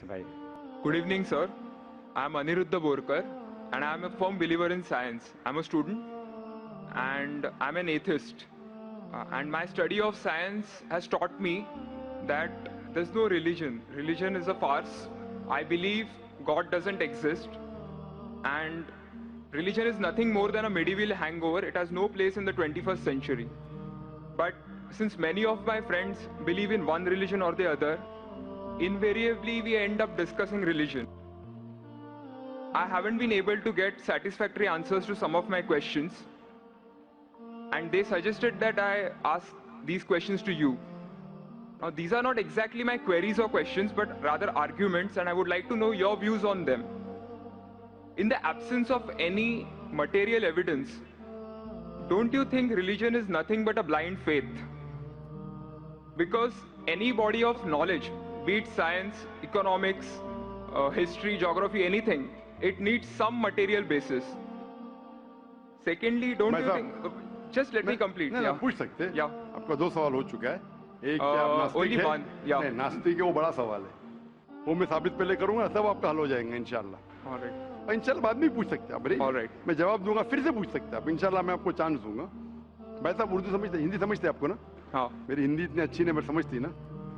Bhai. Good evening, sir. I'm Aniruddha Borkar, and I'm a firm believer in science. I'm a student, and I'm an atheist. And my study of science has taught me that there's no religion. Religion is a farce. I believe God doesn't exist, and religion is nothing more than a medieval hangover. It has no place in the 21st century. But since many of my friends believe in one religion or the other, invariably we end up discussing religion. I haven't been able to get satisfactory answers to some of my questions, and they suggested that I ask these questions to you. Now, these are not exactly my queries or questions, but rather arguments, and I would like to know your views on them. In the absence of any material evidence, don't you think religion is nothing but a blind faith? Because any body of knowledge, be it science, economics, history, geography, anything, it needs some material basis. Secondly, don't you think... Just let me complete. नहीं, Yeah. पूछ सकते हैं। Yeah. आपका दो सवाल हो चुका है। एक क्या आप नास्तिक only है? one, yeah. नहीं, नास्तिक है वो बड़ा सवाल है। वो मैं साबित पहले करूंगा, सब आपका हल हो जाएंगे इंशाल्लाह। All right. और इंशाल्लाह बाद में भी पूछ सकते हैं आप। All right. मैं जवाब दूंगा, फिर से पूछ सकते हैं आप। इंशाल्लाह मैं आपको चांस दूंगा। भाई साहब उर्दू समझते, हिंदी समझते हैं आपको ना? हाँ. मेरी हिंदी इतनी अच्छी नहीं, मैं समझती ना?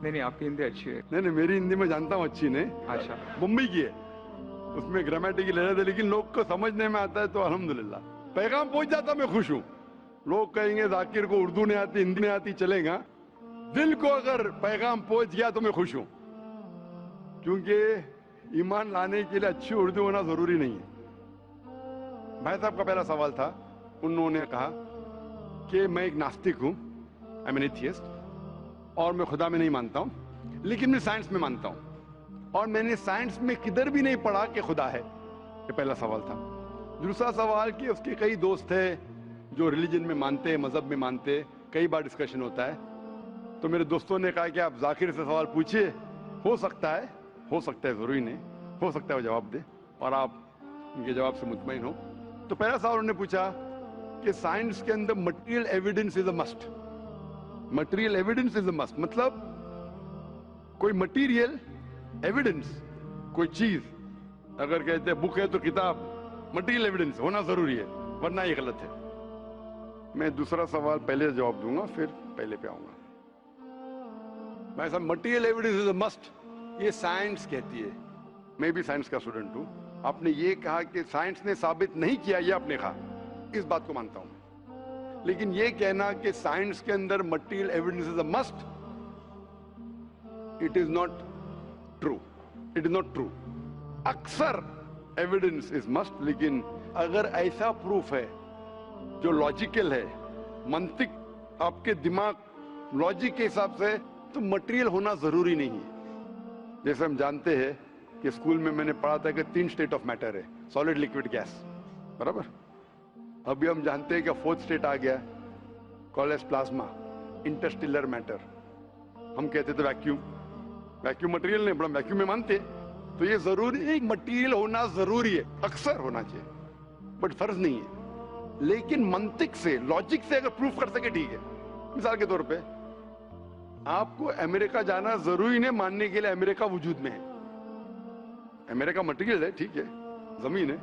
नहीं, आपकी हिंदी अच्छी है. नहीं, मेरी हिंदी मैं जानता हूँ अच्छी नहीं। अच्छा. मुंबई की है, उसमें ग्रामेटिकल एरर है, लेकिन लोग को समझने में आता है तो अल्हम्दुलिल्लाह। पैगाम पहुंच जाता, मैं खुश हूँ। लोग कहेंगे जाकिर को उर्दू नहीं आती, हिंदी नहीं आती, चलेगा। दिल को अगर पैगाम पहुंच गया तो मैं खुश हूँ, क्योंकि ईमान लाने के लिए अच्छी उर्दू होना जरूरी नहीं है। भाई साहब का पहला सवाल था, उन्होंने कहा कि मैं एक नास्तिक हूँ, आई एम एन एथियस्ट, और मैं खुदा में नहीं मानता हूँ, लेकिन मैं साइंस में मानता हूँ, और मैंने साइंस में किधर भी नहीं पढ़ा कि खुदा है। ये पहला सवाल था। दूसरा सवाल कि उसके कई दोस्त हैं जो रिलीजन में मानते हैं, मजहब में मानते हैं, कई बार डिस्कशन होता है, तो मेरे दोस्तों ने कहा कि आप जाकिर से सवाल पूछिए, हो सकता है जरूरी नहीं, हो सकता है वो जवाब दे और आप उनके जवाब से मुतमईन हो। तो पहला सवाल उन्होंने पूछा कि साइंस के अंदर material evidence is a must. Material evidence is a must मतलब कोई मटेरियल एविडेंस, कोई चीज अगर कहते हैं बुक है तो किताब, मटेरियल एविडेंस होना जरूरी है, वरना ये गलत है। मैं दूसरा सवाल पहले जवाब दूंगा, फिर पहले पे आऊंगा। मैं सब material evidence is a must, ये साइंस कहती है। मैं भी साइंस का स्टूडेंट हूं। आपने ये कहा कि साइंस ने साबित नहीं किया, ये आपने कहा, इस बात को मानता हूं, लेकिन ये कहना कि साइंस के अंदर material evidence is a must, it is not true. It is not true. अक्सर एविडेंस इज मस्ट, लेकिन अगर ऐसा प्रूफ है जो लॉजिकल है, मंतिक आपके दिमाग लॉजिक के हिसाब से, तो मटेरियल होना जरूरी नहीं है। जैसे हम जानते हैं कि स्कूल में मैंने पढ़ा था कि 3 स्टेट ऑफ मैटर है, सॉलिड, लिक्विड, गैस, बराबर। अभी हम जानते हैं कि 4th स्टेट आ गया, कॉलेज प्लाज्मा, इंटरस्टेलर मैटर। हम कहते थे वैक्यूम, वैक्यूम मटेरियल नहीं, बड़ा वैक्यूम में मानते। तो ये जरूरी है, मटेरियल होना जरूरी है, अक्सर होना चाहिए, बट फर्ज नहीं है। लेकिन मंतिक से, लॉजिक से अगर प्रूफ कर सके ठीक है। मिसाल के तौर पे आपको अमेरिका जाना जरूरी नहीं मानने के लिए अमेरिका वजूद में है। अमेरिका मटेरियल है, ठीक है, जमीन है।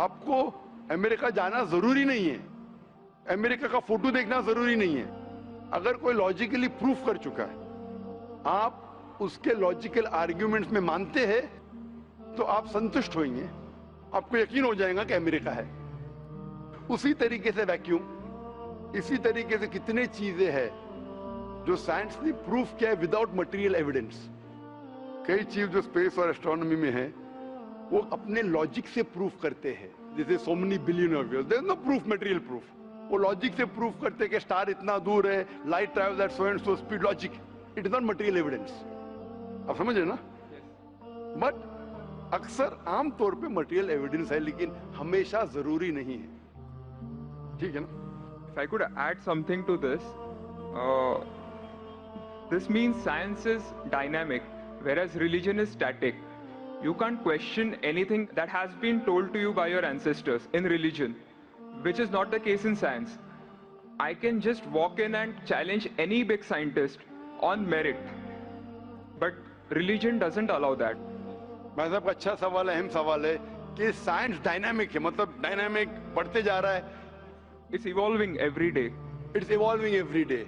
आपको अमेरिका जाना जरूरी नहीं है, अमेरिका का फोटो देखना जरूरी नहीं है। अगर कोई लॉजिकली प्रूफ कर चुका है, आप उसके लॉजिकल आर्ग्यूमेंट्स में मानते हैं, तो आप संतुष्ट होंगे, आपको यकीन हो जाएगा कि अमेरिका है। उसी तरीके से वैक्यूम, इसी तरीके से कितने चीजें हैं जो साइंस ने प्रूफ किया है विदाउट मटेरियल एविडेंस। कई चीज जो स्पेस और एस्ट्रोनॉमी में है, वो अपने लॉजिक से प्रूफ करते हैं, जैसे so many billion of years, there is no proof, material proof. वो लॉजिक से प्रूफ करते हैं कि स्टार इतना दूर है, light travels at so and so speed, logic. It is not material evidence. आप समझ रहे ना? बट अक्सर आमतौर पे मटेरियल एविडेंस है, लेकिन हमेशा जरूरी नहीं है। ठीक है ना? If I could add something to this, this means science is dynamic, whereas religion is static. You can't question anything that has been told to you by your ancestors in religion, which is not the case in science. I can just walk in and challenge any big scientist on merit, but religion doesn't allow that. भाई साहब का अच्छा सवाल है, अहम सवाल है कि साइंस डायनामिक है, मतलब डायनामिक बढ़ते जा रहा है, It's evolving every day. It's evolving every day.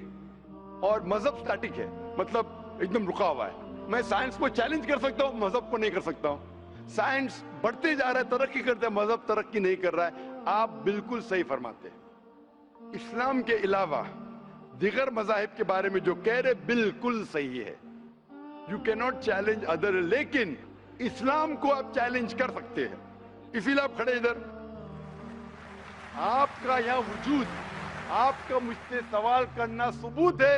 और मजहब स्टैटिक है, मतलब एकदम रुका हुआ है। मैं साइंस को चैलेंज कर सकता हूँ, मजहब को नहीं कर सकता हूँ। साइंस बढ़ते जा रहा है, तरक्की करता है, मजहब तरक्की नहीं कर रहा है। आप बिल्कुल सही फरमाते हैं। इस्लाम के अलावा दिगर मजाहिब के बारे में जो कह रहे बिल्कुल सही है। You can not challenge other, लेकिन इस्लाम को आप चैलेंज कर सकते हैं। इसीलिए आप खड़े इधर, आपका यहाँ वजूद, आपका मुझसे सवाल करना सबूत है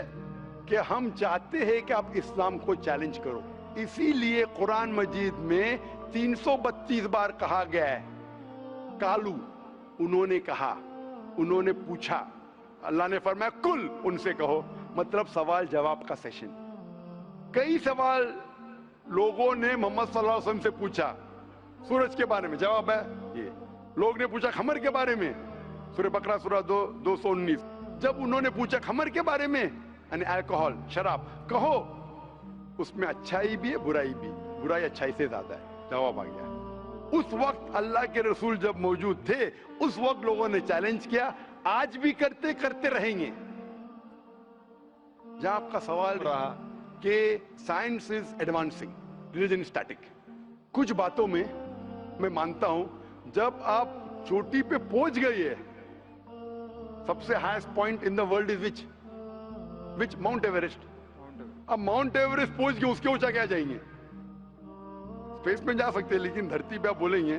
कि हम चाहते हैं कि आप इस्लाम को चैलेंज करो। इसीलिए कुरान मजीद में 332 बार कहा गया है कालू, उन्होंने कहा, उन्होंने पूछा, अल्लाह ने फरमाया कुल, उनसे कहो, मतलब सवाल जवाब का सेशन। कई सवाल लोगों ने मोहम्मद सल्लल्लाहु अलैहि वसल्लम से पूछा, सूरज के बारे में जवाब है ये। लोग ने पूछा खमर के बारे में, सूरह बकरा सूरह 219। जब उन्होंने पूछा खमर के बारे में, यानी अल्कोहल, शराब, कहो उसमें अच्छाई भी है बुराई भी, बुराई अच्छाई से ज्यादा है, जवाब आ गया। उस वक्त अल्लाह के रसूल जब मौजूद थे, उस वक्त लोगों ने चैलेंज किया, आज भी करते करते रहेंगे। जहां आपका सवाल रहा कि science is advancing, religion static, कुछ बातों में मैं मानता हूं, जब आप चोटी पे पहुंच गई है, सबसे highest point in the world is which mount Everest. अब माउंट एवरेस्ट पहुंच गए, उसके ऊंचा क्या जाएंगे? स्पेस में जा सकते हैं, लेकिन धरती पे आप बोलेंगे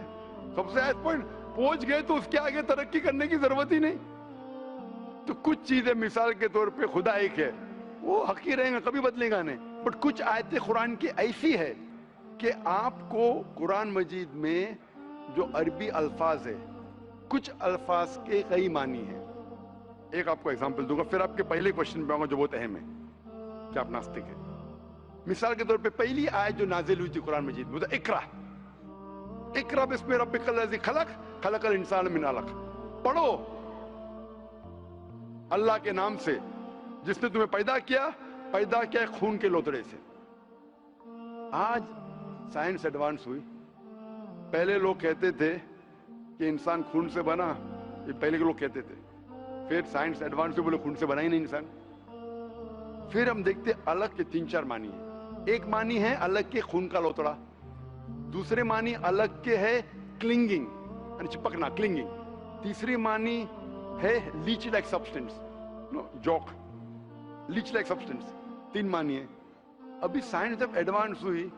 सबसे हाईएस्ट पॉइंट पहुंच गए तो उसके आगे तरक्की करने की जरूरत ही नहीं। तो कुछ चीजें, मिसाल के तौर पे खुदा एक है, वो हक ही रहेगा, कभी बदलेगा नहीं। बट कुछ आयतें कुरान की ऐसी है कि आपको कुरान मजीद में जो अरबी अल्फाज है, कुछ अल्फाज के कई मानी है। एक आपको एग्जांपल दूंगा, फिर आपके पहले क्वेश्चन पे आऊंगा जो बहुत अहम है कि आप नास्तिक है। मिसाल के तौर पे पहली आयत जो नाजिल हुई थी कुरान मजीद में, इकरा, इकरा बिस्मि रब्बिकल लज़ी खलक, खलकल इंसान मिन अलक। पढ़ो अल्लाह के नाम से जिसने तुम्हें पैदा किया खून के लोतड़े से। आज साइंस एडवांस हुई। पहले लोग कहते थे कि इंसान खून से बना, ये पहले के लोग कहते थे। फिर साइंस एडवांस हुई, बोले खून से बना ही नहीं इंसान। फिर हम देखते अलग के 3-4 मानी है। एक मानी है अलग के खून का लोतड़ा, दूसरे मानी अलग के है क्लिंगिंग, यानी चिपकना, क्लिंगिंग। तीसरी मानी है लीच लाइक सब्सटेंस, जॉक, लीच लाइक सब्सटेंस। 3 मानी है। अभी साइंस जब एडवांस हुई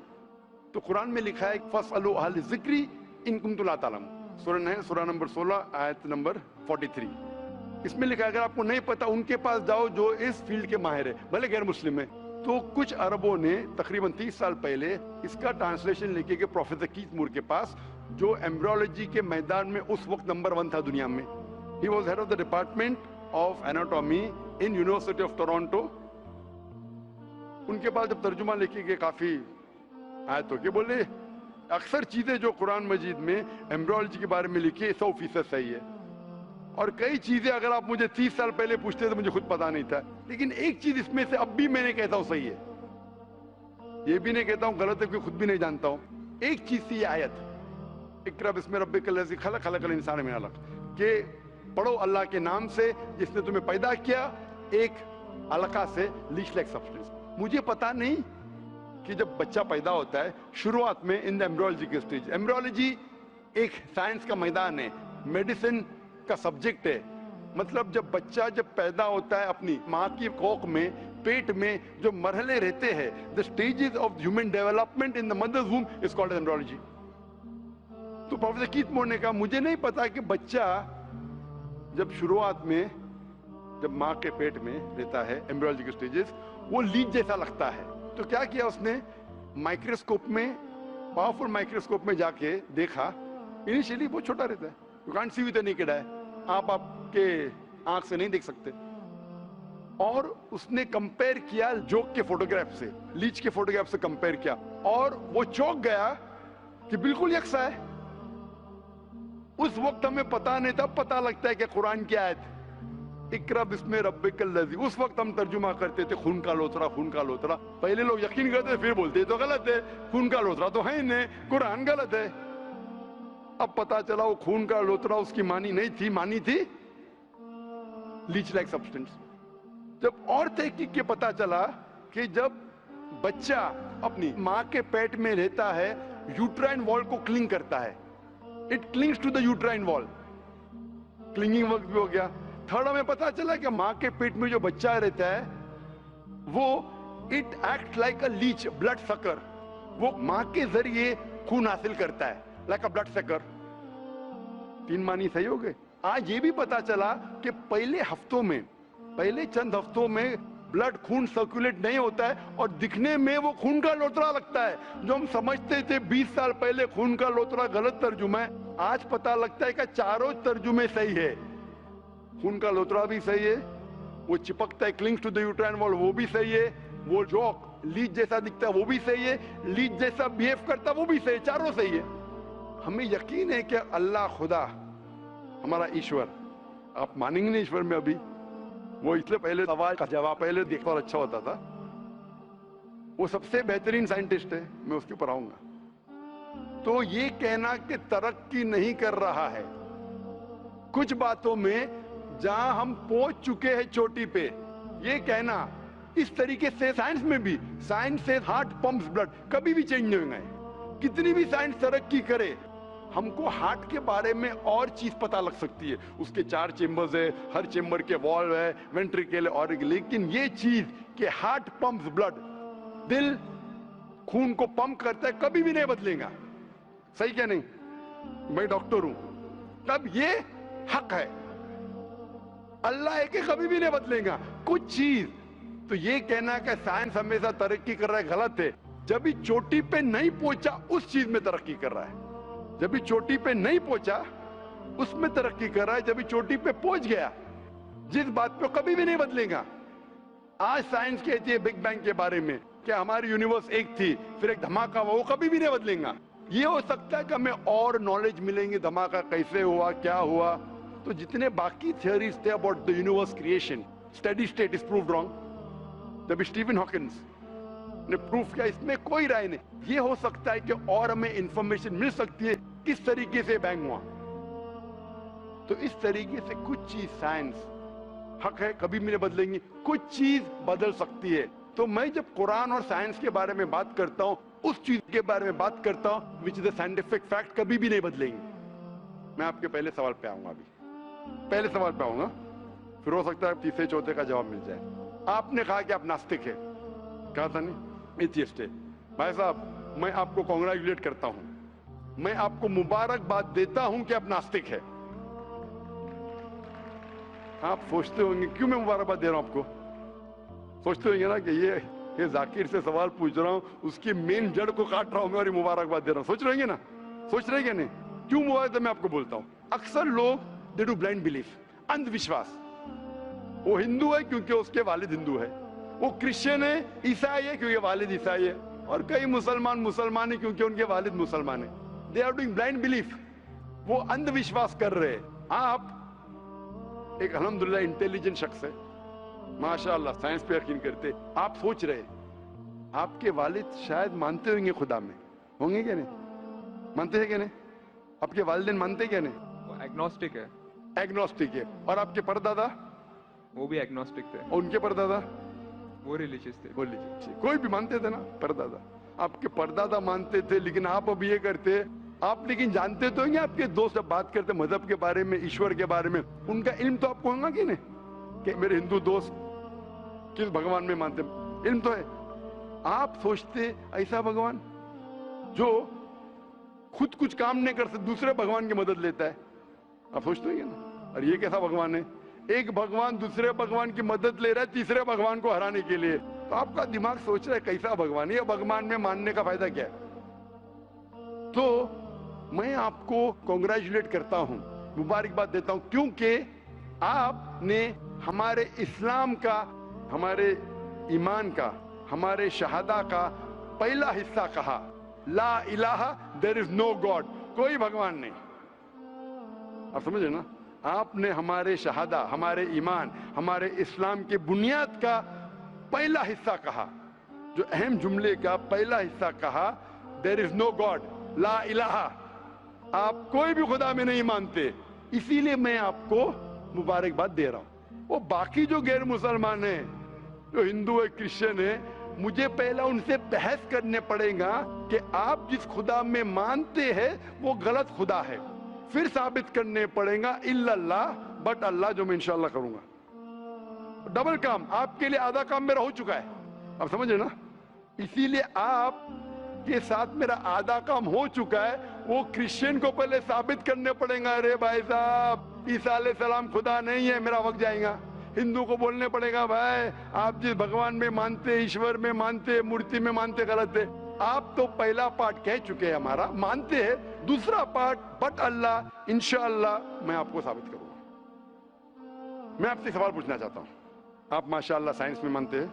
तो कुरान में लिखा है फसअलू अहल ज़िक्री इन कुंतुम ला तालमून, सूरह नंबर 16 आयत नंबर 43। इसमें लिखा है अगर आपको नहीं पता उनके पास जाओ जो इस फील्ड के माहिर है, भले गैर मुस्लिम है। तो कुछ अरबों ने तकरीबन 30 साल पहले इसका ट्रांसलेशन लेके गए प्रोफेसर कीथ मूर के पास, जो एम्ब्रियोलॉजी के मैदान में उस वक्त नंबर 1 था दुनिया में। He was head of the department of anatomy in university of Toronto. उनके पास जब तर्जुमा लेके गए काफी आयतों के, बोले अक्सर चीजें जो कुरान मजीद में एम्ब्रियोलॉजी के बारे में लिखी है 100% सही है, और कई चीजें अगर आप मुझे 30 साल पहले पूछते तो मुझे खुद पता नहीं था, लेकिन एक चीज इसमें से अब भी मैंने कहता हूं सही है, ये भी नहीं कहता हूं गलत है क्योंकि खुद भी नहीं जानता हूं। एक चीज थी ये आयत, इक़रा बिस्मि रब्बिकल लज़ी खलक, खलकल इंसान मिन अलक, के पढ़ो अल्लाह के नाम से जिसने तुम्हें पैदा किया एक अलका से, लीच लाइक सब्सटेंस। मुझे पता नहीं कि जब बच्चा पैदा होता है शुरुआत में इन द एम्ब्रियोलॉजी के स्टेज, एम्ब्रियोलॉजी एक साइंस का मैदान है, मेडिसिन का सब्जेक्ट है। मतलब जब बच्चा जब पैदा होता है अपनी माँ की कोख में, पेट में जो मरहले रहते हैं, the stages of human development in the mother's womb is called embryology. तो प्रोफेसर कीथ मूर ने कहा मुझे नहीं पता कि बच्चा जब शुरुआत में जब माँ के पेट में रहता है, एम्ब्रियोलॉजी के स्टेजेस, वो लीच जैसा लगता है। तो क्या किया उसने, माइक्रोस्कोप में, पावरफुल माइक्रोस्कोप में जाके देखा, इनिशियली बहुत छोटा रहता है, you can't see with the naked eye, आप आपके आंख से नहीं देख सकते। और उसने कंपेयर किया जोक के फोटोग्राफ से, लीच के फोटोग्राफ से कंपेयर किया, और वो चौंक गया कि बिल्कुल यकसा है। उस वक्त हमें पता नहीं था, पता लगता है कि कुरान की आयत اقرا بسم ربک الذی. اس وقت ہم ترجمہ کرتے تھے خون کا لوترا، خون کا لوترا. پہلے لوگ یقین کرتے پھر بولتے تو غلط ہے، خون کا لوترا تو ہے ہی نہیں، قرآن غلط ہے. اب پتا چلا وہ خون کا لوترا اس کی معنی نہیں تھی، معنی تھی لیچ لائک سبسٹنس. جب اور تحقیق کے پتا چلا کہ جب بچہ اپنی ماں کے پیٹ میں رہتا ہے یوٹرائن وال کو کلنگ کرتا ہے، اٹ کلنگز ٹو دا یوٹرائن وال. کلنگنگ وقت بھی ہو گیا. تھرڈ ہمیں پتا چلا کہ ماں کے پیٹ میں جو بچہ رہتا ہے وہ it act like a leech, blood sucker. وہ ماں کے ذریعے خون حاصل کرتا ہے لائک اے بلڈ سکر. 3 معنی صحیح ہو گئے. آج یہ بھی پتا چلا کہ پہلے چند ہفتوں میں بلڈ خون سرکولیٹ نہیں ہوتا ہے اور دکھنے میں وہ خون کا لوترا لگتا ہے. جو ہم سمجھتے تھے 20 سال پہلے خون کا لوترا غلط ترجمہ ہے، آج پتا لگتا ہے کہ چاروں ترجمے صحیح ہے. خون کا لوترا بھی صحیح ہے، وہ چپکتا ہے کلنگز ٹو دی یوٹرائن وال وہ بھی صحیح ہے، وہ جو لیچ جیسا دکھتا ہے وہ بھی صحیح ہے، لیچ جیسا بیہیو کرتا ہے وہ بھی صحیح ہے. چاروں صحیح ہے. ہمیں یقین ہے کہ اللہ خدا ہمارا ایشور، آپ مانیں گے نہیں ایشور میں ابھی، وہ اس لیے پہلے سوال کا جواب پہلے دیکھتا اور اچھا ہوتا تھا. وہ سب سے بہترین سائنٹسٹ ہے، میں اس کے اوپر آؤں گا. تو یہ کہنا کہ ترقی نہیں کر رہا ہے، کچھ باتوں میں جہاں ہم پہنچ چکے ہیں چوٹی پہ، یہ کہنا اس طریقے سے سائنس میں بھی، سائنس سے ہارٹ پمپس بلڈ، کبھی بھی چینج نہیں ہوگا. کتنی بھی سائنس ترقی کرے، ہم کو ہارٹ کے بارے میں اور چیز پتا لگ سکتی ہے. اس کے 4 چیمبرز ہے، ہر چیمبر کے والو ہے، وینٹریکل ہے اور، لیکن یہ چیز کہ ہارٹ پمپس بلڈ، دل خون کو پمپ کرتا ہے، کبھی بھی نہیں بدلے گا. صحیح کیا نہیں؟ میں ڈاکٹر ہوں. تب یہ حق ہے، اللہ ہے کہ کبھی بھی نہیں بدلے گا. کچھ چیز تو یہ کہنا کہ سائنس ہمیشہ ترقی کر رہا ہے غلط ہے. جب بھی چوٹی پہ نہیں پہنچا اس چیز میں ترقی کر رہا ہے. جب بھی چوٹی پہ نہیں پہنچا اس میں ترقی کر رہا ہے. جب بھی چوٹی پہ پہنچ گیا جس بات پہ کبھی بھی نہیں بدلے گا. آج سائنس کہتی ہے بگ بینگ کے بارے میں کہ ہماری یونیورس ایک تھی پھر ایک دھماکہ ہوا، وہ کبھی بھی نہیں بدلے گا. یہ ہو سکتا ہے کہ ہمیں اور نالج ملیں گے، دھماکہ کیسے ہوا، کیا ہوا. تو جتنے باقی تھیوریز تھے about the universe creation, steady state is proved wrong. جب اسٹیون ہاکنس نے پروف کیا، اس میں کوئی رائے نہیں. یہ ہو سکتا ہے کہ اور ہمیں انفارمیشن مل سکتی ہے کس طریقے سے بینگ ہوا. تو اس طریقے سے کچھ چیز سائنس حق ہے، کبھی بھی نہیں بدلیں گی. کچھ چیز بدل سکتی ہے. تو میں جب قرآن اور سائنس کے بارے میں بات کرتا ہوں، اس چیز کے بارے میں بات کرتا ہوں which is a scientific fact، کبھی بھی نہیں بدلیں گی. میں آپ کے پہلے سوال پہ آؤں گا. پہلے سوال پہ آؤں گا، پھر ہو سکتا ہے تیسرے چوتھے کا جواب مل جائے. آپ نے کہا کہ آپ ناستک ہے، کہا تھا نہیں، ایتھیسٹ ہے. بھائی صاحب میں آپ کو کانگریچولیٹ کرتا ہوں، میں آپ کو مبارکباد دیتا ہوں کہ آپ ناستک ہے. آپ سوچتے ہوں گے کیوں میں مبارکباد دے رہا ہوں آپ کو. سوچتے ہوں گے نا کہ یہ ذاکر سے سوال پوچھ رہا ہوں، اس کی مین جڑ کو کاٹ رہا ہوں میں اور یہ مبارکباد دے رہا ہوں. سوچ رہے ہیں نا، سوچ رہے ہیں کہ نہیں؟ کیوں مبارکباد میں آپ کو بولتا ہوں. اکثر لوگ دے ڈو بلائنڈ بلیف، اندھ وشواس. وہ ہندو ہے کیونکہ اس کے والد ہندو ہے، وہ کرسچن ہے، عیسائی ہے کیونکہ والد عیسائی ہے، اور کئی مسلمان ہے کیونکہ ان کے والد مسلمان ہیں. They are doing blind belief. وہ اندھ وشواس کر رہے ہیں. آپ ایک الحمدللہ انٹیلیجنٹ شخص ہے، ماشاءاللہ سائنس پہ یقین کرتے. آپ سوچ رہے آپ کے والد شاید مانتے ہوں گے خدا میں، ہوں گے کیا نہیں؟ مانتے ہیں کیا نہیں؟ آپ کے والدین مانتے کیا نہیں؟ وہ ایگنوسٹک ہے. ایگنوسٹک ہے. اور آپ کے پردادا؟ وہ بھی ایگنوسٹک تھے. اور ان کے پردادا؟ وہ ریلیجیس تھے. کوئی بھی مانتے تھے نا پردادا. آپ کے پردادا مانتے تھے، لیکن آپ اب یہ کرتے. آپ لیکن جانتے تو ہیں آپ کے دوست جب بات کرتے مذہب کے بارے میں، ایشور کے بارے میں، ان کا علم تو آپ کو ہوگا کہ نہیں کہ میرے ہندو دوست کس بھگوان میں مانتے؟ علم تو ہے. آپ سوچتے ایسا بھگوان جو خود کچھ کام نہیں کر سکتا، دوسرے بھگوان کی مدد لیتا ہے. آپ سوچتے ہیں نا، اور یہ کیسا بھگوان ہے؟ ایک بھگوان دوسرے بھگوان کی مدد لے رہا ہے تیسرے بھگوان کو ہرانے کے لیے. تو آپ کا دماغ سوچ رہا ہے کیسا بھگوان ہے، یہ بھگوان میں ماننے کا فائدہ کیا ہے؟ تو میں آپ کو کانگریچولیٹ کرتا ہوں، مبارکباد دیتا ہوں، کیونکہ آپ نے ہمارے اسلام کا، ہمارے ایمان کا، ہمارے شہادہ کا پہلا حصہ کہا، لا الہ، دیر از نو گاڈ، کوئی بھگوان نہیں. آپ سمجھے نا؟ आपने हमारे शहादा, हमारे ईमान, हमारे इस्लाम के बुनियाद का पहला हिस्सा कहा, जो अहम जुमले का पहला हिस्सा कहा, देयर इज नो गॉड, ला इलाहा, आप कोई भी खुदा में नहीं मानते, इसीलिए मैं आपको मुबारकबाद दे रहा हूं। वो बाकी जो गैर मुसलमान है, जो हिंदू है, क्रिश्चियन है, मुझे पहला उनसे बहस करने पड़ेगा कि आप जिस खुदा में मानते हैं वो गलत खुदा है, फिर साबित करने पड़ेगा इल्लल्लाह, बट अल्लाह, जो मैं इंशाल्लाह करूंगा। डबल काम, आपके लिए आधा काम मेरा हो चुका है, आप समझ रहे ना, इसीलिए आप के साथ मेरा आधा काम हो चुका है, वो क्रिश्चियन को पहले साबित करने पड़ेगा, अरे भाई साहब ईसा अलैहिस्सलाम खुदा नहीं है, मेरा वक्त जाएगा। हिंदू को बोलने पड़ेगा, भाई आप जिस भगवान में मानते, ईश्वर में मानते, मूर्ति में मानते, गलत है। आप तो पहला पार्ट कह चुके हैं हमारा, मानते हैं, दूसरा पार्ट बट अल्लाह, इंशाअल्लाह मैं आपको साबित करूंगा। मैं आपसे सवाल पूछना चाहता हूं, आप माशाअल्लाह साइंस में मानते हैं,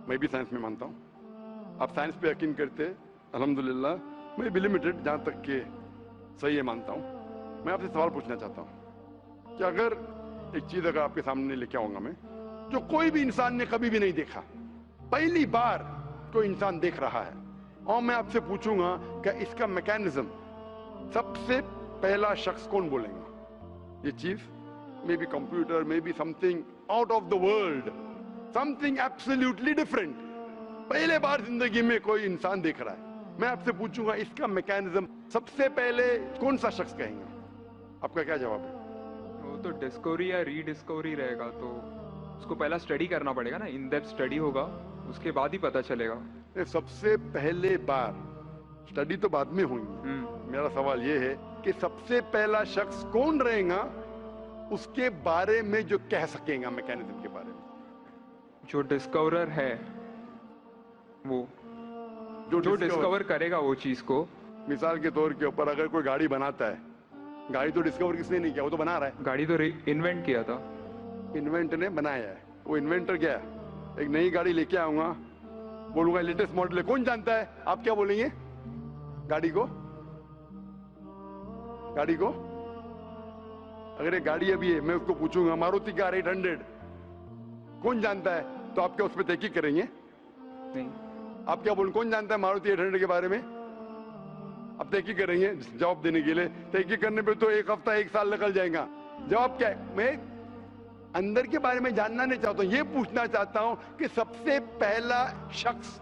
मैं भी साइंस में मानता हूं, आप साइंस पे यकीन करते हैं, अल्हम्दुलिल्लाह, मैं भी लिमिटेड जहां तक के सही है मानता हूं। मैं आपसे सवाल पूछना चाहता हूं कि अगर एक चीज अगर आपके सामने लेके आऊंगा मैं, जो कोई भी इंसान ने कभी भी नहीं देखा, पहली बार कोई इंसान देख रहा है, और मैं आपसे पूछूंगा कि इसका मैकेनिज्म, सबसे पहला शख्स कौन बोलेगा? ये चीज may be computer, may be something out of the world, something absolutely different, पहले बार जिंदगी में कोई इंसान देख रहा है। मैं आपसे पूछूंगा इसका मैकेनिज्म सबसे पहले कौन सा शख्स कहेंगे? आपका क्या जवाब है? वो तो डिस्कवरी या रीडिस्कवरी रहेगा, तो उसको पहला स्टडी करना पड़ेगा ना, इन डेप्थ स्टडी होगा, उसके बाद ही पता चलेगा। सबसे पहले बार, स्टडी तो बाद में हुई, मेरा सवाल ये है कि सबसे पहला शख्स कौन रहेगा उसके बारे में जो कह सकेगा मैकेनिज्म के बारे में? जो डिस्कवरर है, वो जो डिस्कवर करेगा वो चीज को। मिसाल के तौर के ऊपर अगर कोई गाड़ी बनाता है, गाड़ी तो डिस्कवर किसने नहीं किया, वो तो बना रहा है। गाड़ी तो इन्वेंट किया था, इन्वेंटर ने बनाया है, वो इन्वेंटर क्या है, एक नई गाड़ी लेके आऊंगा, बोलूंगा लेटेस्ट मॉडल है, कौन जानता है, आप क्या बोलेंगे? गाड़ी को, गाड़ी को अगर ये गाड़ी अभी है, मैं उसको पूछूंगा मारुति कार 800 कौन जानता है, तो आप क्या उस पर तहकीक करेंगे? नहीं। आप क्या बोल, कौन जानता है मारुति 800 के बारे में? अब तहकीक करेंगे जवाब देने के लिए, तहकीक करने पे तो एक हफ्ता एक साल निकल जाएगा। जवाब क्या है? मैं अंदर के बारे में जानना नहीं चाहता हूं, ये पूछना चाहता हूं कि सबसे पहला शख्स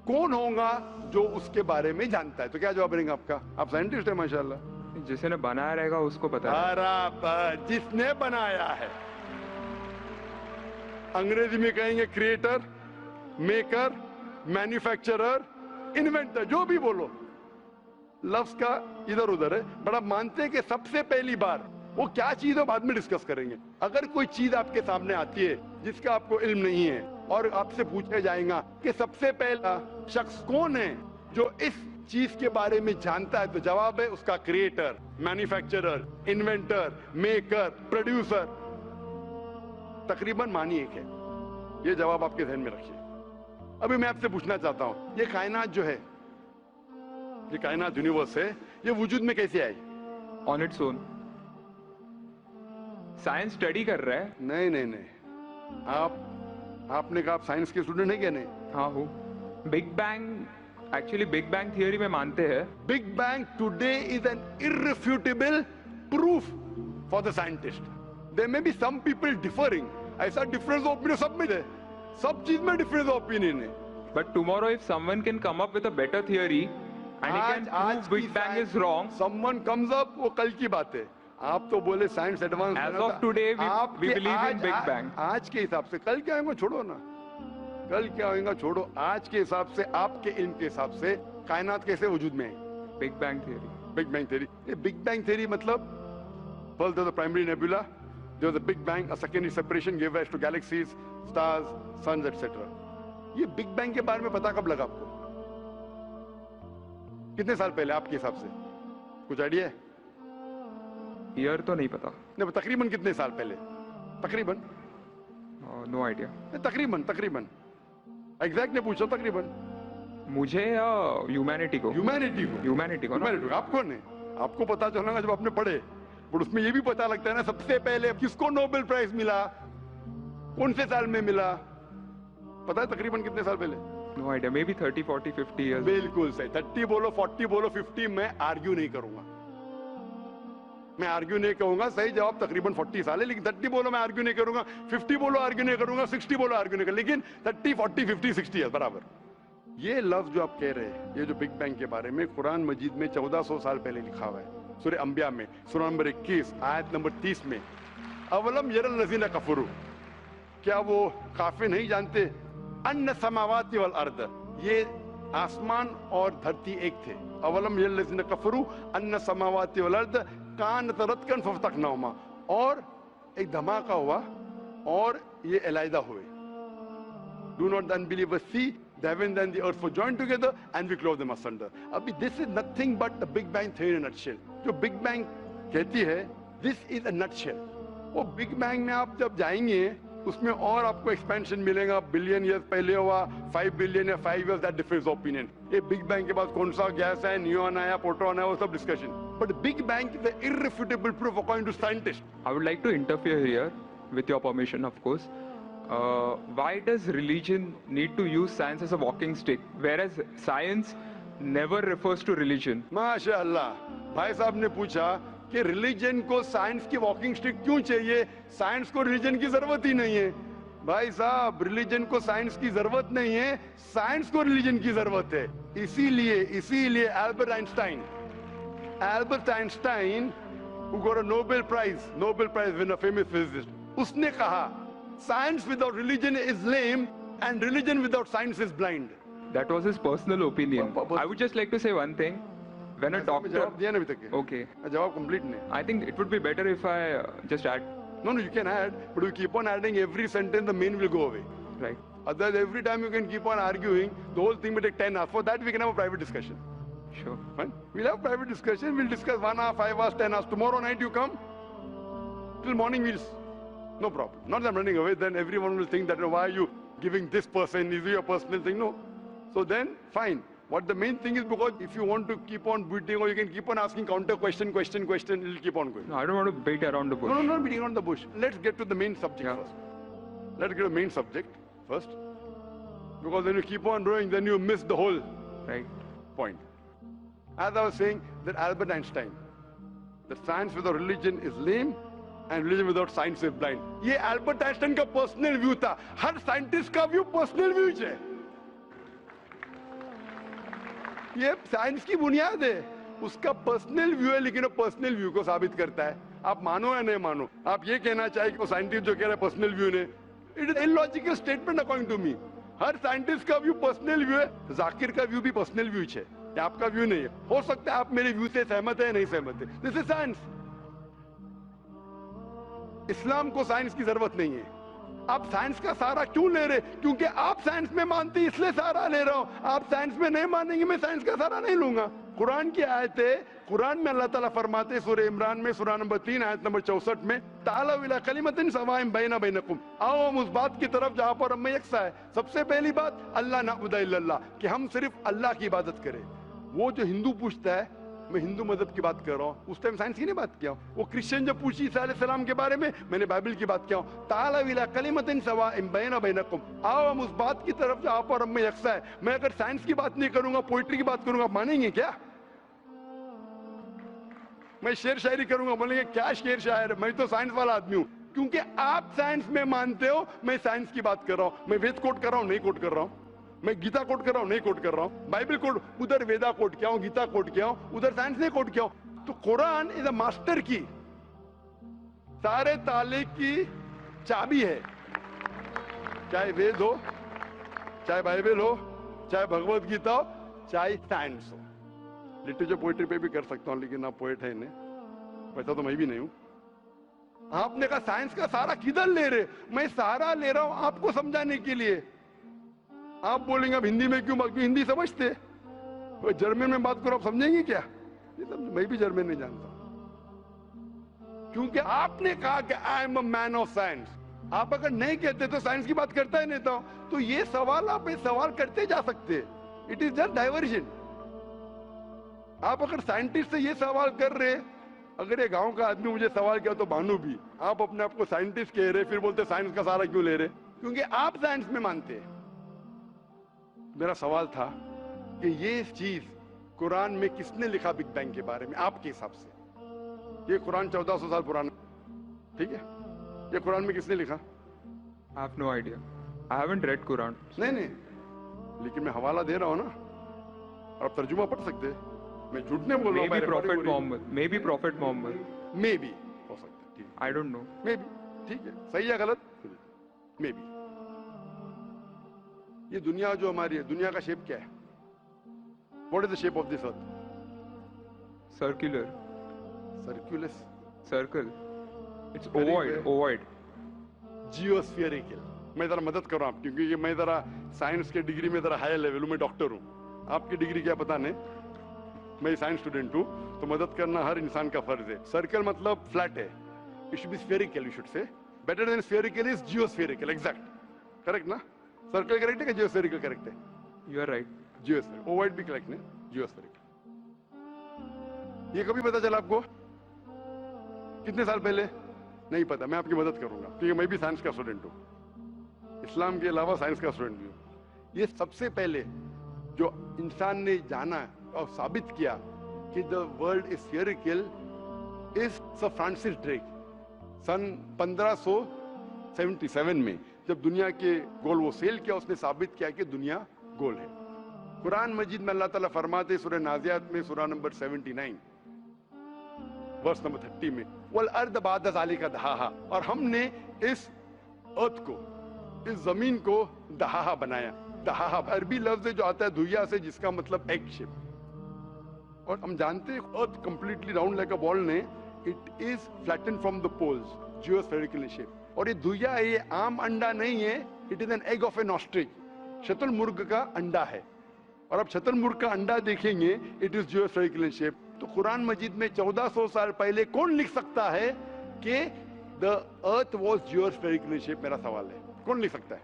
कौन होगा जो उसके बारे में जानता है। तो क्या जवाब रहेगा आपका? आप साइंटिस्ट है माशाल्लाह। जिसने बनाया रहेगा उसको पता है। बराबर, जिसने बनाया है। अंग्रेजी में कहेंगे क्रिएटर, मेकर, मैन्युफैक्चरर, इन्वेंटर, जो भी बोलो, लफ्ज का इधर उधर है, बट आप मानते हैं कि सबसे पहली बार वो क्या चीज है बाद में डिस्कस करेंगे। अगर कोई चीज आपके सामने आती है जिसका आपको इल्म नहीं है और आपसे पूछा जाएगा कि सबसे पहला शख्स कौन है जो इस चीज के बारे में जानता है, तो जवाब है उसका creator, manufacturer, inventor, maker, producer. तकरीबन मानी एक है। ये जवाब आपके ध्यान में रखिए। अभी मैं आपसे पूछना चाहता हूं, ये कायनात जो है, ये कायनात यूनिवर्स है, ये वजूद में कैसे आई? On its own. Science study कर रहा है। नहीं नहीं नहीं, आपने कहा आप साइंस के स्टूडेंट है क्या? नहीं। हाँ हूँ। Big bang, actually big bang theory में मानते हैं। Big bang today is an irrefutable proof for the scientist. There may be some people differing, ऐसा डिफरेंस ऑफ ओपिनियन सब में है, सब चीज में डिफरेंस ऑफ ओपिनियन है। But tomorrow if someone can come up with a better theory and he can prove big bang is wrong, someone comes up, वो कल की बात है। आप तो बोले science advance, age of today we believe in big bang. आज के हिसाब से, कल क्या होगा छोड़ो ना, कल क्या होगा छोड़ो, आज के हिसाब से, आपके इल्म के हिसाब से कायनात कैसे वजूद में है? Big bang theory. Big bang theory. ये बिग बैंग थियरी मतलब first there was the primary nebula, there was the big bang, a secondary separation give rise to galaxies, stars, suns etcetera. ये बिग बैंग के बारे में पता कब लगा आपको? कितने साल पहले आपके हिसाब से? कुछ आइडिया है? ईयर तो नहीं पता। नहीं, तकरीबन कितने साल पहले? तकरीबन नो आइडिया। तकरीबन एग्जैक्ट ने पूछा, तकरीबन। मुझे या ह्यूमैनिटी को? ह्यूमैनिटी को। ह्यूमैनिटी को ना? आप कौन है? आपको पता चलेगा जब आपने पढ़े। पर उसमें ये भी पता लगता है ना सबसे पहले किसको नोबेल प्राइज मिला, कौन से साल में मिला, पता है तकरीबन कितने साल पहले? No idea. Maybe 30, 40, 50 years. बिल्कुल सही. 30 बोलो, 40 बोलो, 50, मैं आर्ग्यू नहीं करूंगा. मैं आर्ग्यू नहीं कहूंगा. सही जवाब तकरीबन 40 साल है, लेकिन 30 बोलो मैं आर्ग्यू नहीं करूंगा, 50 बोलो आर्ग्यू नहीं करूंगा, 60 बोलो आर्ग्यू नहीं करूंगा, लेकिन 30, 40, 50, 60 है बराबर. ये लफ्ज जो आप कह रहे हैं, ये जो बिग बैंग के बारे में कुरान मजीद में 1400 साल पहले लिखा हुआ है. सूरह अंबिया में सूरह नंबर 21 आयत नंबर 30 में, अवलम यरल लज़ीना कफरू, क्या वो काफिर नहीं जानते, अन्ना समावाति वल अर्द, ये आसमान और धरती एक थे. अवलम यरल लज़ीना कफरू अन्ना समावाति वल अर्द कानत रतकन फफतकनाहुमा, और एक धमाका हुआ और ये अलहदा हुए. Do not the unbelievers see the heavens and the earth were joined together and we clove them asunder. Abhi, this is nothing but the Big Bang theory in a nutshell. जो Big Bang कहती है, this is a nutshell. वो Big Bang में आप जब जाएंगे उसमें और आपको एक्सपेंशन मिलेगा. बिलियन ईयर्स पहले हुआ, 5 बिलियन या 5 years, that differs opinion. ये Big Bang के बाद कौन सा गैस है, न्यून आया, प्रोटॉन आया, वो सब discussion. But Big Bang is an irrefutable proof according to scientists. I would like to interfere here, with your permission, of course. Why does religion need to use science as a walking stick, whereas science never refers to religion? माशाअल्लाह, भाई साहब ने पूछा कि religion को science की walking stick क्यों चाहिए, साइंस को रिलीजन की जरूरत ही नहीं है. भाई साहब, रिलीजन को साइंस की जरूरत नहीं है, साइंस को रिलीजन की जरूरत है. इसीलिए Albert Einstein who got a Nobel Prize winner, famous physicist, उसने कहा science without religion is lame and religion without science is blind. That was his personal opinion. I would just like to say one thing. When a doctor... जवाब दिया ना अभी तक. Okay. जवाब complete नहीं. I think it would be better if I just add. No, you can add, but you keep on adding every sentence, the main will go away. Right. Otherwise, every time you can keep on arguing, the whole thing will take 10 hours. For that, we can have a private discussion. Sure. Fine? We'll have private discussion. We'll discuss 1 hour, 5 hours, 10 hours. Tomorrow night you come. Till morning no problem. Not that I'm running away. Then everyone will think that, why are you giving this person? Is it your personal thing? No. So then, fine. What the main thing is, because if you want to keep on beating, or you can keep on asking counter question, it'll keep on going. No, I don't want to beat around the bush. No, not beating around the bush. Let's get to the main subject first. Let's get to the main subject first. Because when you keep on growing, then you miss the whole point. As I was saying, that Albert Einstein, that science without religion is lame and religion without science is blind. ये Albert Einstein का personal view था. हर scientist का view personal view है. ये science की बुनियाद है. उसका पर्सनल व्यू है, लेकिन वो पर्सनल व्यू को साबित करता है. आप मानो या नहीं मानो, आप ये कहना चाहिए कि वो साइंटिस्ट जो कह रहा है पर्सनल व्यू ने, it is illogical statement according to me. हर साइंटिस्ट का व्यू पर्सनल व्यू है. जाकिर का व्यू भी पर्सनल व्यू है, आपका व्यू नहीं है. हो सकता है आप मेरे व्यू से सहमत है, नहीं सहमत है. This is science. इस्लाम को साइंस की जरूरत नहीं है. आप साइंस का सहारा क्यों ले रहे? क्योंकि आप साइंस में मानते, इसलिए सहारा ले रहा हूं. आप साइंस में नहीं मानेंगे, मैं साइंस का सहारा नहीं लूंगा. कुरान की आयत है, कुरान में अल्लाह ताला फरमाते, सूरह इमरान में सूरह नंबर 3 आयत नंबर 64 में, तालू इला कलिमतिन सवाइन बैना बैनकुम, आओ हम उस बात की तरफ जहां पर हम में यकसा है. सबसे पहली बात, अल्लाह नअबुदा इल्लल्लाह, कि हम सिर्फ अल्लाह की इबादत करें. वो जो हिंदू पूछता है, मैं हिंदू मजहब की बात कर रहा हूं, उस टाइम साइंस की नहीं बात किया. वो क्रिश्चियन जब पूछी ईसा अलैहिस्सलाम के बारे में, मैंने बाइबल की बात किया. ताला इला कलिमतिन सवाइन बैना बैनकुम, आओ हम उस बात की तरफ जहां पर हम में यकसा है. मैं अगर साइंस की बात नहीं करूंगा, पोइट्री की बात करूंगा, आप मानेंगे क्या? मैं शेर शायरी करूंगा, बोलेंगे क्या शेर शायर, मैं तो साइंस वाला आदमी हूं. क्योंकि आप साइंस में मानते हो, मैं साइंस की बात कर रहा हूं. मैं वेद कोट कर रहा हूं, नहीं कोट कर रहा हूं. मैं गीता कोट कर रहा हूं, नहीं कोट कर रहा हूं. बाइबल कोट, उधर वेदा कोट किया हूं, गीता कोट किया हूं, उधर साइंस नहीं कोट किया हूं. तो कुरान इज अ मास्टर की, सारे ताले की चाबी है. चाहे वेद हो, चाहे बाइबल हो, चाहे भगवत गीता हो, चाहे साइंस हो. लिटरेचर पोएट्री पे भी कर सकता हूं, लेकिन आप पोएट है नहीं, वैसा तो मैं भी नहीं हूं. आपने कहा साइंस का सहारा किधर ले रहे? मैं सहारा ले रहा हूं आपको समझाने के लिए. आप बोलेंगे अब हिंदी में क्यों बात, क्यों हिंदी समझते? तो जर्मन में बात करो, आप समझेंगे क्या? मैं भी जर्मन नहीं जानता. क्योंकि आपने कहा कि I am a man of science. आप अगर नहीं कहते तो साइंस की बात करता ही नहीं था. तो ये सवाल आप सवाल करते जा सकते. It is just diversion. आप अगर साइंटिस्ट से ये सवाल कर रहे अगर ये गांव का आदमी मुझे सवाल किया तो भानु भी, आप अपने आप को साइंटिस्ट कह रहे, फिर बोलते साइंस का सारा क्यों ले रहे? क्योंकि आप साइंस में मानते हैं। मेरा सवाल था कि ये चीज कुरान में किसने लिखा बिग बैंग के बारे में आपके हिसाब से? ये कुरान 1400 साल पुराना, ठीक है? ये कुरान में किसने लिखा? I have no idea. I haven't read Quran. नहीं, लेकिन मैं हवाला दे रहा हूं ना, और आप तर्जुमा पढ़ सकते हैं। मैं झूठ नहीं बोल रहा हूं। Maybe Prophet Muhammad. Maybe Prophet Muhammad. May be हो सकता है, ठीक है, I don't know. May be, ठीक है, सही है गलत, मे बी। ये दुनिया जो हमारी है, दुनिया का शेप क्या है? What is the shape of this earth? Circular. सर्कुलस, Circle. It's Very ovoid. well. Ovoid. जियोस्फेरिकल। मैं जरा मदद कर रहा हूं, क्योंकि मैं जरा साइंस के डिग्री में जरा हाई लेवल हूं, मैं डॉक्टर हूं। आपकी डिग्री क्या पता नहीं, मैं साइंस स्टूडेंट हूं, तो मदद करना हर इंसान का फर्ज है। सर्कल मतलब फ्लैट है, it should be spherical, you should say. Better than spherical is geospherical, exact, correct ना? सर्कल करेक्ट है कि जियोस्फेरिकल करेक्ट है? You are right. Geospherical, ovoid भी करेक्ट है, जियोस्फेरिकल। ये कभी पता चला आपको? कितने साल पहले? नहीं पता, मैं आपकी मदद करूंगा, क्योंकि मैं भी साइंस का स्टूडेंट हूं, इस्लाम के अलावा साइंस का स्टूडेंट भी हूं। ये सबसे पहले जो इंसान ने जाना और साबित किया कि the world is spherical is sir Francis Drake. सन 1577 में जब दुनिया के गोल वो सेल किया, उसने साबित किया कि दुनिया गोल है। कुरान मजीद में अल्लाह ताला फरमाते सूरह नाज़ियात में, सूरह नंबर 79 वर्स नंबर 30 में, वल अर्द बाद ज़ालिका दहाहा, और हमने इस अर्थ को, इस जमीन को दहाहा बनाया। दहाहा अरबी लफ्ज है जो आता है धुइया से, जिसका मतलब एग शेप। और हम जानते हैं earth completely round like a ball ने, it is flattened from the poles, geospherical in shape. और ये धुइया है, ये आम अंडा नहीं है, it is an egg of an ostrich, शतुरमुर्ग का अंडा है। और अब शतुरमुर्ग का अंडा देखेंगे, it is geospherical in shape. तो कुरान मजीद में 1400 साल पहले कौन लिख सकता है कि the earth was geospherical in shape? मेरा सवाल है, कौन लिख सकता है?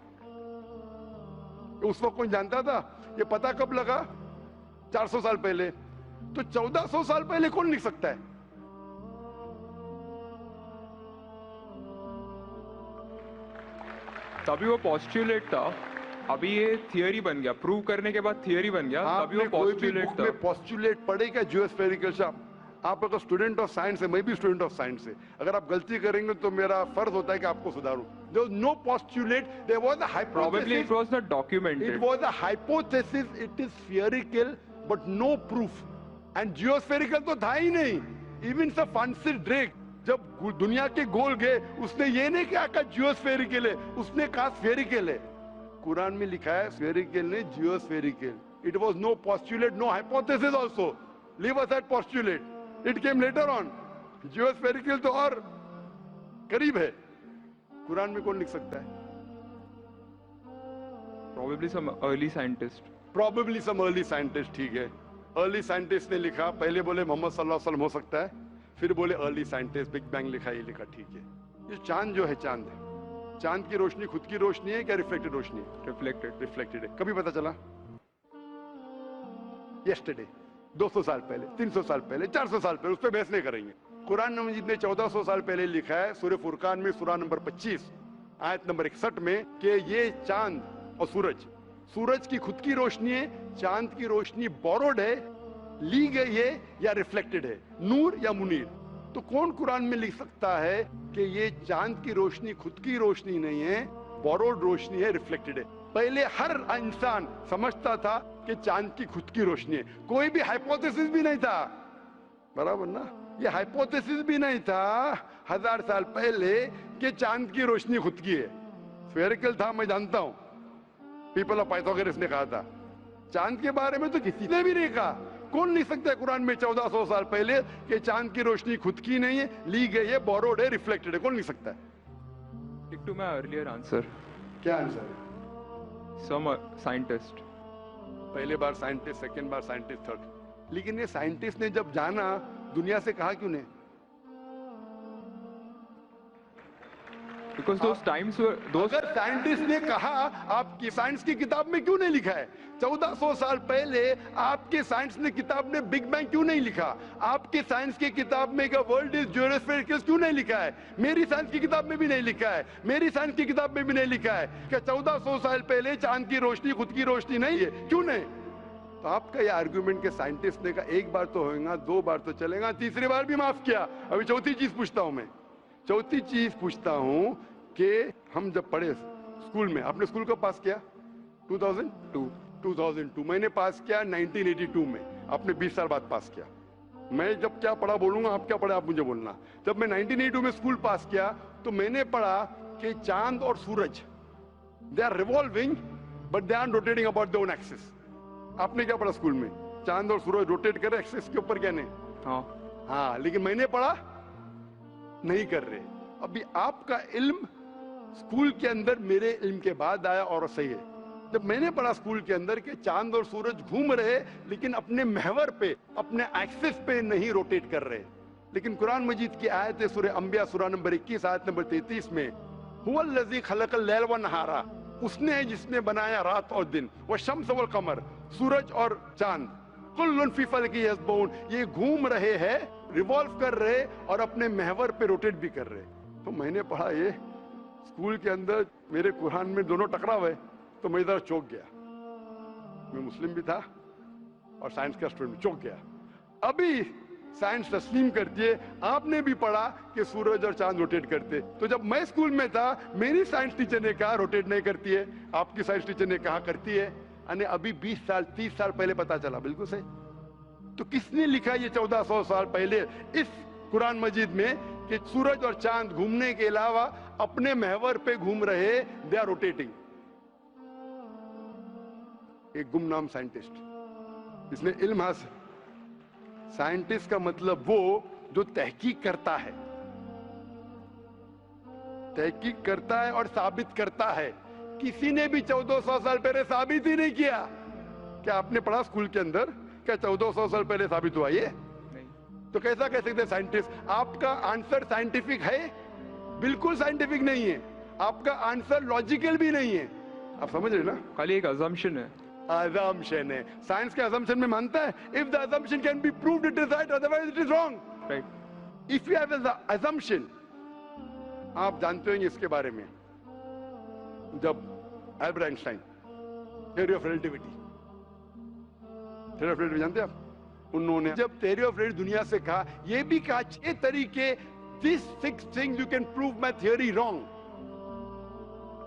उस वक्त कौन जानता था? ये पता कब लगा? 400 साल पहले। तो 1400 साल पहले कौन लिख सकता है? तभी वो postulate था, अभी ये थियरी बन गया, प्रूव करने के बाद थियरी बन गया, तभी वो postulate था। पोस्टुलेट पढ़ेगा जियोस्फेरिकल शब्द। आप अगर स्टूडेंट ऑफ साइंस है, मैं भी स्टूडेंट ऑफ साइंस है, अगर आप गलती करेंगे तो मेरा फर्ज होता है कि आपको सुधारूं। There was no postulate, there was a hypothesis. Probably it was not documented. It was a hypothesis, it is spherical, but no proof. And geospherical तो था ही नहीं। Even Sir Francis Drake जब दुनिया के गोल गए, उसने ये नहीं कहा कि जियोस्फेरिकल है, उसने कहा स्फेरिकल है। कुरान में लिखा है स्फेरिकल नहीं, जियोस्फेरिकल। It was no postulate, no hypothesis also. Leave aside postulate. It came later on. जियोस्फेरिकल तो और करीब है। कुरान में कौन लिख सकता है? Probably some early scientist. Probably some early scientist, ठीक है। अर्ली साइंटिस्ट ने लिखा, पहले बोले मोहम्मद सल्लल्लाहु अलैहि वसल्लम हो सकता है, फिर बोले अर्ली साइंटिस्ट, बिग बैंग लिखा, ये लिखा, ठीक है। ये चांद जो है, चांद है, चांद की रोशनी खुद की रोशनी है क्या रिफ्लेक्टेड रोशनी है? Reflected. रिफ्लेक्टेड है। कभी पता चला? यस्टरडे, 200 साल पहले, 300 साल पहले, 400 साल पहले, उस पर बहस नहीं करेंगे। कुरान मजीद ने 1400 साल पहले लिखा है सूरह फुरकान में, सूरह नंबर 25 आयत नंबर 61 में, कि ये चांद और सूरज, सूरज की खुद की रोशनी है, चांद की रोशनी बोरोड है, ली गई है या रिफ्लेक्टेड है, नूर या मुनीर। तो कौन कुरान में लिख सकता है कि ये चांद की रोशनी खुद की रोशनी नहीं है, बोरोड रोशनी है, रिफ्लेक्टेड है? पहले हर इंसान समझता था कि चांद की खुद की रोशनी है, कोई भी हाइपोथेसिस भी नहीं था, बराबर ना? ये हाइपोथेसिस भी नहीं था 1000 साल पहले कि चांद की रोशनी खुद की है। स्फेरिकल था, मैं जानता हूं, पीपल ऑफ पाइथागोरस ने कहा था। चांद के बारे में तो किसी ने भी नहीं कहा। कौन लिख सकता है कुरान में 1400 साल पहले कि चांद की रोशनी खुद की नहीं है, ली गई है, बोरोड है, रिफ्लेक्टेड है? कौन लिख सकता है? Stick to my earlier answer. क्या आंसर है? Some scientist. पहले बार साइंटिस्ट, सेकंड बार साइंटिस्ट, थर्ड। लेकिन ये साइंटिस्ट ने जब जाना, दुनिया से कहा क्यों नहीं? Because those times were those. अगर साइंटिस्ट ने कहा आपकी साइंस की किताब में क्यों नहीं लिखा है? 1400 साल पहले आपके साइंस ने किताब में बिग बैंग क्यों नहीं लिखा? आपके साइंस की किताब में का वर्ल्ड इज ज्योमेट्रिकल क्यों नहीं लिखा है? मेरी साइंस की किताब में भी नहीं लिखा है, मेरी साइंस की किताब में भी नहीं लिखा है कि 1400 साल पहले चांद की रोशनी खुद की रोशनी नहीं है, क्यों नहीं? तो आपका ये आर्गुमेंट के साइंटिस्ट ने कहा एक बार तो होगा, दो बार तो चलेगा, तीसरी बार भी माफ किया। अभी चौथी चीज पूछता हूं मैं, चौथी चीज पूछता हूं कि हम जब पढ़े स्कूल में, आपने स्कूल कब पास किया? 2002 मैंने पास किया 1982 में, आपने 20 साल बाद पास किया। मैं जब क्या पढ़ा बोलूंगा, आप क्या पढ़े आप मुझे बोलना। जब मैं 1982 में स्कूल पास किया तो मैंने पढ़ा कि चांद और सूरज they are revolving but they are rotating about their own axis. आपने क्या पढ़ा स्कूल में? चांद और सूरज रोटेट कर रहे एक्सिस के ऊपर, क्या नहीं? हाँ, लेकिन मैंने पढ़ा नहीं कर रहे। अभी आपका इल्म स्कूल के अंदर मेरे इल्म के बाद आया और सही है। जब मैंने पढ़ा स्कूल के अंदर कि चांद और सूरज घूम रहे लेकिन अपने महवर पे, अपने एक्सिस पे नहीं रोटेट कर रहे। लेकिन कुरान मजीद की आयत है सूरह अंबिया सूरह नंबर 21 आयत नंबर 33 में, हुवल्लज़ी खलक़ल लैल व नहारा, उसने है जिसने बनाया रात और दिन, व शम्स वल कमर, सूरज और चांद, कुल्लुन फी फलकी यस्बहून, ये घूम रहे हैं, रिवॉल्व कर रहे और अपने महवर पे रोटेट भी कर रहे। तो मैंने पढ़ा ये स्कूल के अंदर, मेरे कुरान में दोनों टकरा हुए, तो मैं इधर चौंक गया। मैं मुस्लिम भी था और साइंस का स्टूडेंट, चौंक गया। अभी साइंस तस्लीम करती है, आपने भी पढ़ा कि सूरज और चांद रोटेट करते। तो जब मैं स्कूल में था मेरी साइंस टीचर ने कहा रोटेट नहीं करती है, आपकी साइंस टीचर ने कहा करती है। अने अभी 20 साल 30 साल पहले पता चला, बिल्कुल सही। तो किसने लिखा ये 1400 साल पहले इस कुरान मजीद में कि सूरज और चांद घूमने के अलावा अपने महवर पे घूम रहे, दे आर रोटेटिंग? एक गुमनाम साइंटिस्ट, इसने इल्म हासिल। साइंटिस्ट का मतलब वो जो तहकीक करता है, तहकीक करता है और साबित करता है। किसी ने भी 1400 साल पहले साबित ही नहीं किया। क्या आपने पढ़ा स्कूल के अंदर क्या 1400 साल पहले साबित हुआ ये? नहीं। तो कैसा कह सकते साइंटिस्ट? आपका आंसर साइंटिफिक है? बिल्कुल साइंटिफिक नहीं है। आपका आंसर लॉजिकल भी नहीं है। आप समझ रहे ना? खाली एक assumption है। assumption है। साइंस के assumption में मानता है if the assumption can be proved it is right, otherwise it is wrong. Right. If you have an assumption, आप जानते होंगे इसके बारे में, जब Albert Einstein theory of relativity, theory of relativity जानते हैं आप? उन्होंने जब थ्योरी ऑफ रिलेटिविटी दुनिया से कहा, ये भी कहा 6 तरीके, these 6 things you can prove my theory wrong.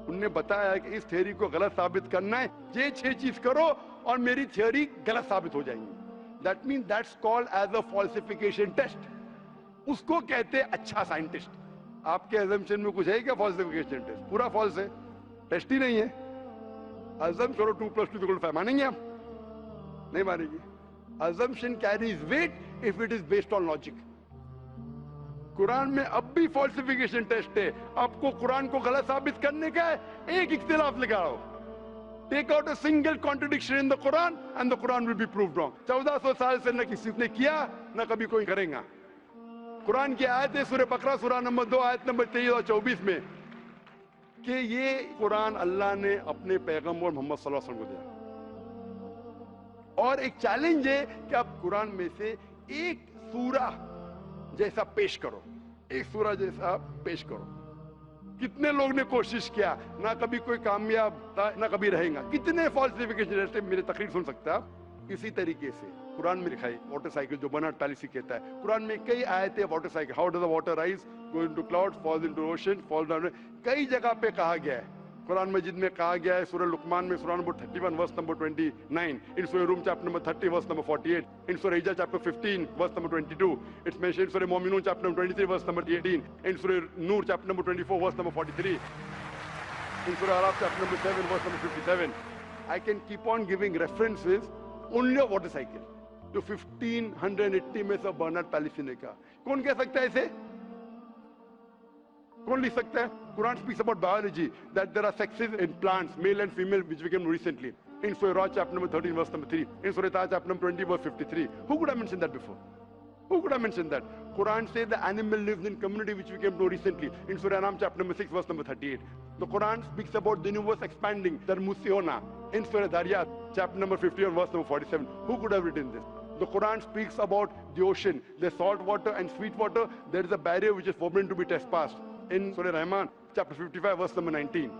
उन्होंने बताया कि इस थ्योरी को गलत साबित करना है, ये 6 चीज करो और मेरी थ्योरी गलत साबित हो जाएंगी। That mean that's called as a falsification test. उसको कहते हैं अच्छा साइंटिस्ट। आपके assumption में कुछ है क्या फॉल्सिफिकेशन टेस्ट? पूरा फॉल्स है, टेस्ट ही नहीं है। अजम करो 2 + 2 = 5, मानेंगे आप? नहीं मानेंगे। assumption carries weight if it is based on logic. Quran में अब भी फॉल्सिफिकेशन टेस्ट है। आपको कुरान को गलत साबित करने का है, एक इख्तिलाफ लगाओ, take out a single contradiction in the Quran and the Quran will be proved wrong. 1400 साल से न किसी ने किया न कभी कोई करेगा। कुरान की आयत है सूरह बकरा सूरह नंबर 2 आयत नंबर 23 और 24 में कि ये कुरान अल्लाह ने अपने पैगंबर मोहम्मद सल्लल्लाहु अलैहि वसल्लम को दिया। और एक चैलेंज है कि आप कुरान में से एक सूरा जैसा पेश करो, एक सूरा जैसा पेश करो। कितने लोग ने कोशिश किया, ना कभी कोई कामयाब था ना कभी रहेगा। कितने फॉल्सिफिकेशन, जैसे मेरे तकरीर सुन सकते हैं आप। इसी तरीके से कुरान में लिखा है वाटर साइकिल, जो बर्नार्ड पैलिसी कहता है। कुरान में कई आयतें water cycle, how does the water rise, go into clouds, falls into ocean, falls down, कई जगह पे कहा गया है। कुरान मजीद में कहा गया है सूरह लुकमान में सूरह नंबर 31 वर्स नंबर 29, इन सूरह रूम chapter number 30 verse number 48, in सूरह हिजर chapter 15 verse number 22, it's mentioned in सूरह मोमिनून chapter number 23 verse number 18, in सूरह नूर chapter number 24 verse number 43, in सूरह अराफ chapter number 7 verse number 57. I can keep on giving references only of water cycle. जो 1580 में से बर्नार्ड पैलिसी ने कहा। कौन कह सकता है इसे? कौन लिख सकता है? Quran speaks about biology, that there are sexes in plants, male and female, which we came recently. In Surah Ra chapter number 13 verse number 3. In Surah Taha chapter number 20 verse 53. Who could have mentioned that before? Who could have mentioned that? Quran says the animal lives in community, which we came to know recently in Surah Anam chapter number 6 verse number 38. The Quran speaks about the universe expanding, Darmusiona, in Surah Dariyat chapter number 51 verse number 47. Who could have written this? The Quran speaks about the ocean. There's salt water and sweet water. There is a barrier which is forbidden to be trespassed in Surah Rahman chapter 55 verse number 19.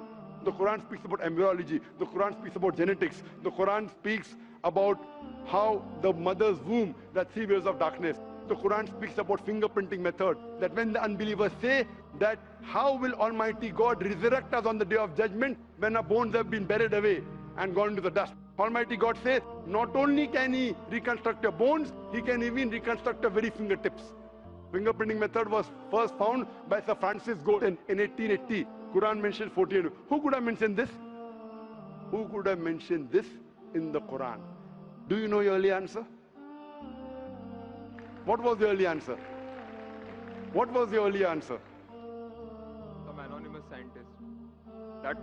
The Quran speaks about embryology. The Quran speaks about genetics. The Quran speaks about how the mother's womb, that 3 waves of darkness. The Quran speaks about fingerprinting method, that when the unbelievers say that how will Almighty God resurrect us on the day of judgment when our bones have been buried away and gone into the dust. Almighty God says not only can He reconstruct your bones, He can even reconstruct your very fingertips. Fingerprinting method was first found by Sir Francis Galton in 1880. Quran mentions 14. Who could have mentioned this? Who could have mentioned this in the Quran? Do you know your early answer? What was the early answer? What was the early answer? Some anonymous scientist.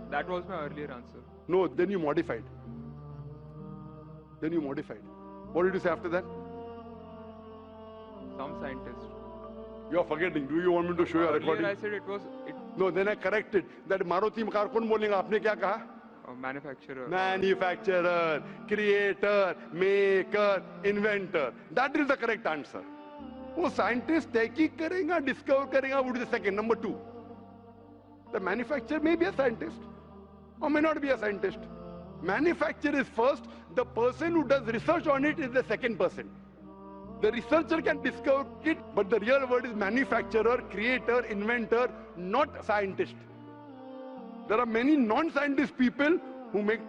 That was my earlier answer. No, then you modified. Then you modified. What did you say after that? Some scientist. You are forgetting. Do you want me to show you a recording? Earlier I said it was No, then I corrected. That Maruti car कौन बोलेगा? आपने क्या कहा? a manufacturer. Manufacturer, creator, maker, inventor. That is the correct answer. वो scientist तहकीक करेगा, discover करेगा, would be the second. Number 2. The manufacturer may be a scientist or may not be a scientist. Manufacturer is first. The person who does research on it is the second person. The researcher can discover it, but the real word is manufacturer, creator, inventor, not scientist. There are many non-scientist people who make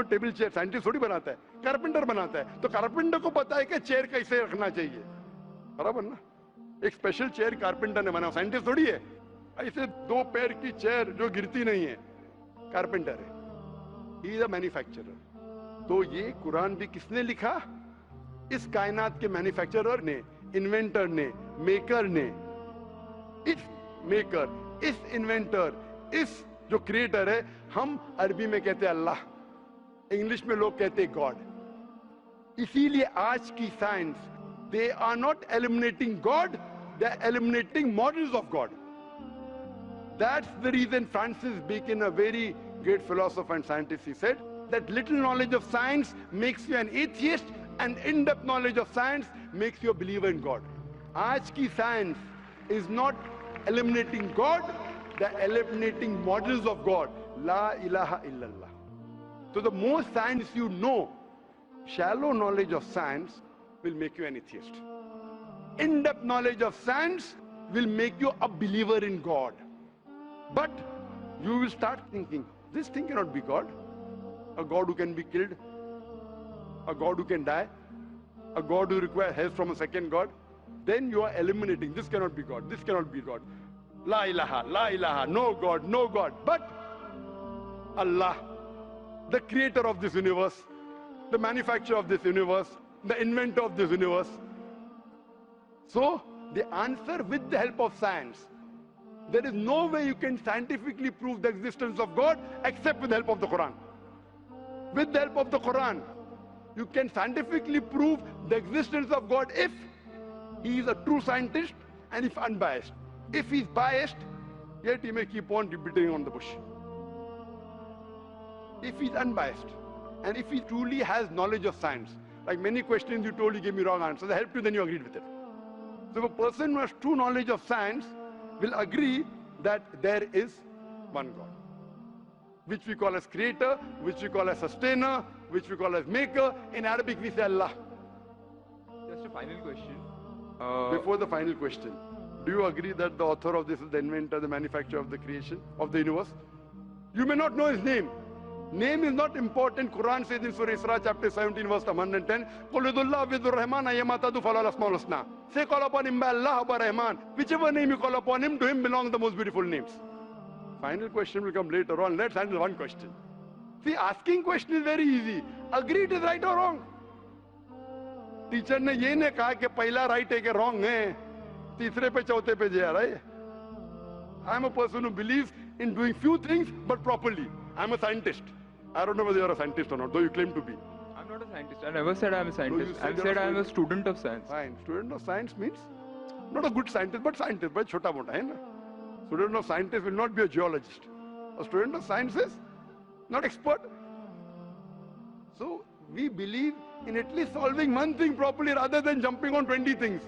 table chair. Scientist थोड़ी बनाता है, carpenter बनाता है. तो carpenter को पता है कि chair कैसे रखना चाहिए. बराबर ना? एक special chair carpenter ने बनाया. Scientist थोड़ी है. ऐसे 2 पैर की chair जो गिरती नहीं है, carpenter है. He is a manufacturer. तो ये कुरान भी किसने लिखा? इस कायनात के मैन्युफैक्चरर ने, इन्वेंटर ने, मेकर ने. इस मेकर, इस इन्वेंटर, इस जो क्रिएटर है, हम अरबी में कहते हैं अल्लाह, इंग्लिश में लोग कहते हैं गॉड. इसीलिए आज की science, they are not eliminating God, they are eliminating models of God. That's the reason Francis Bacon, a very great philosopher and scientist, he said that little knowledge of science makes you an atheist and in-depth knowledge of science makes you a believer in God. Aaj ki science is not eliminating God, they're eliminating models of God. La ilaha illallah. So the more science you know, shallow knowledge of science will make you an atheist. In-depth knowledge of science will make you a believer in God. But you will start thinking, this thing cannot be God. A God who can be killed, a God who can die, a God who requires help from a second God. Then you are eliminating, this cannot be God, this cannot be God. La ilaha, no God, no God. But Allah, the creator of this universe, the manufacturer of this universe, the inventor of this universe. So, the answer with the help of science. There is no way you can scientifically prove the existence of God except with the help of the Quran. With the help of the Quran, you can scientifically prove the existence of God if he is a true scientist and if unbiased. If he is biased, yet he may keep on beating on the bush. If he is unbiased and if he truly has knowledge of science, like many questions you told, you gave me wrong answers, I helped you, then you agreed with it. So if a person who has true knowledge of science will agree that there is one God, which we call as creator, which we call as sustainer, which we call as maker. In Arabic we say Allah. Just a final question. Before the final question, do you agree that the author of this is the inventor, the manufacturer of the creation of the universe? You may not know his name. Name is not important. Quran says in Surah Isra chapter 17 verse 110, قُلْ ادُوا اللَّهَ وَذُوا الرَّحْمَنَ أَيَّمَا تَدْعُوا فَلَهُ الْأَسْمَاءُ الْحُسْنَى. Say call upon him by Allah or by Rahman. Whichever name you call upon him, to him belong the most beautiful names. Final question will come later on. Let's handle one question. See, asking question is very easy. Agree it is right or wrong. Teacher ने ये नहीं कहा कि पहला right है कि wrong है, तीसरे पे चौथे पे जा रहा है. I am a person who believes in doing few things but properly. I am a scientist. I don't know whether you are a scientist or not, though you claim to be. I'm not a scientist. I never said I'm a scientist. said I you're said a I'm a student. student of science. Fine. Student of science means not a good scientist, but scientist. But chota mota hai na. Student of scientist will not be a geologist. A student of science is not expert. So we believe in at least solving one thing properly rather than jumping on 20 things.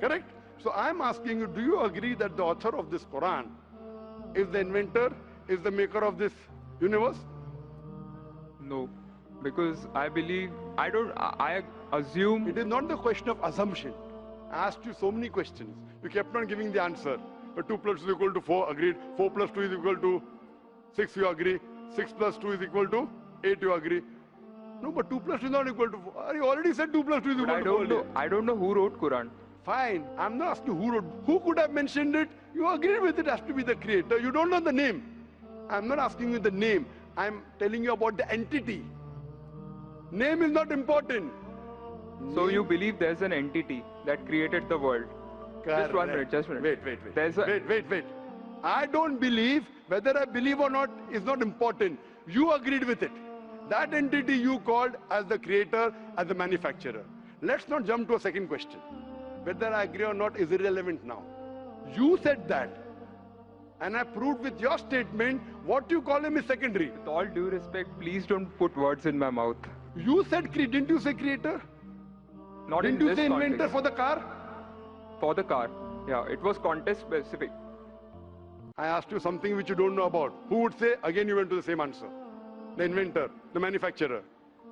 Correct? So I'm asking you, do you agree that the author of this Quran is the inventor, is the maker of this universe? No, because I believe I assume. It is not the question of assumption. I asked you so many questions. You kept on giving the answer. But 2 plus 2 is equal to 4, agreed. 4 plus 2 is equal to 6, you agree. 6 plus 2 is equal to 8, you agree. No, but 2 plus 2 is not equal to 4. You already said 2 plus 2 is equal to 4. Earlier. I don't know who wrote Quran. Fine. I'm not asking who wrote. Who could have mentioned it? You agreed with it has to be the creator. You don't know the name. I'm not asking you the name. I'm telling you about the entity. Name is not important. So you believe there's an entity that created the world? Just 1 minute, just 1 minute. Wait. Wait. I don't believe. Whether I believe or not is not important. You agreed with it. That entity you called as the creator, as the manufacturer. Let's not jump to a second question. Whether I agree or not is irrelevant now. You said that. And I proved with your statement what you call him is secondary. With all due respect, please don't put words in my mouth. You said, didn't you say creator? Not Didn't in you this say context. inventor for the car? For the car. Yeah, it was context specific. I asked you something which you don't know about. Who would say? Again, you went to the same answer. The inventor, the manufacturer.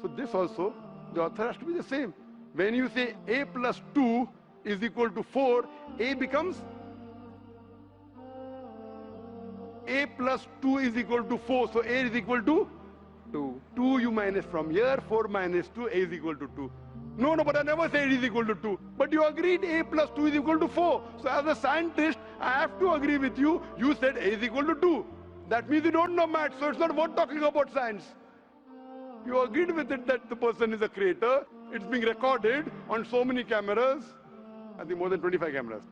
So this also, the author has to be the same. When you say A plus 2 is equal to 4, A becomes A plus 2 is equal to 4. So A is equal to 2. 2 you minus from here, 4 minus 2, A is equal to 2. No, but I never said it is equal to 2. But you agreed A plus 2 is equal to 4. So as a scientist, I have to agree with you. You said A is equal to 2. That means you don't know maths, so it's not worth talking about science. You agreed with it that the person is a creator. It's being recorded on so many cameras. I think more than 25 cameras.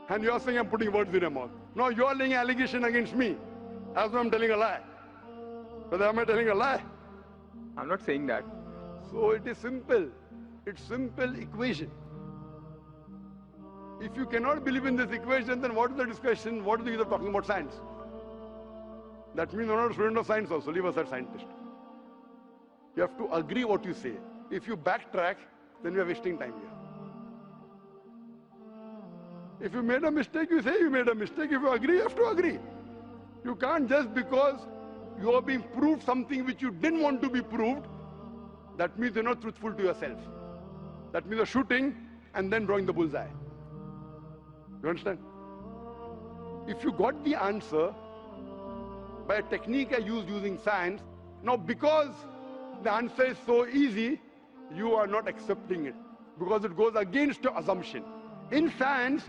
And you're saying I'm putting words in your mouth. No, you're laying an allegation against me. As though I'm telling a lie. But am I telling a lie? I'm not saying that. So it is simple. It's simple equation. If you cannot believe in this equation, then what is the discussion? What is the use of talking about science? That means you're not a student of science also. Leave aside scientist. You have to agree what you say. If you backtrack, then you are wasting time here. If you made a mistake, you say you made a mistake. If you agree, you have to agree. You can't just because you are being proved something which you didn't want to be proved, that means you're not truthful to yourself. That means you're shooting and then drawing the bullseye. You understand? If you got the answer by a technique I used using science, now because the answer is so easy, you are not accepting it because it goes against your assumption. In science,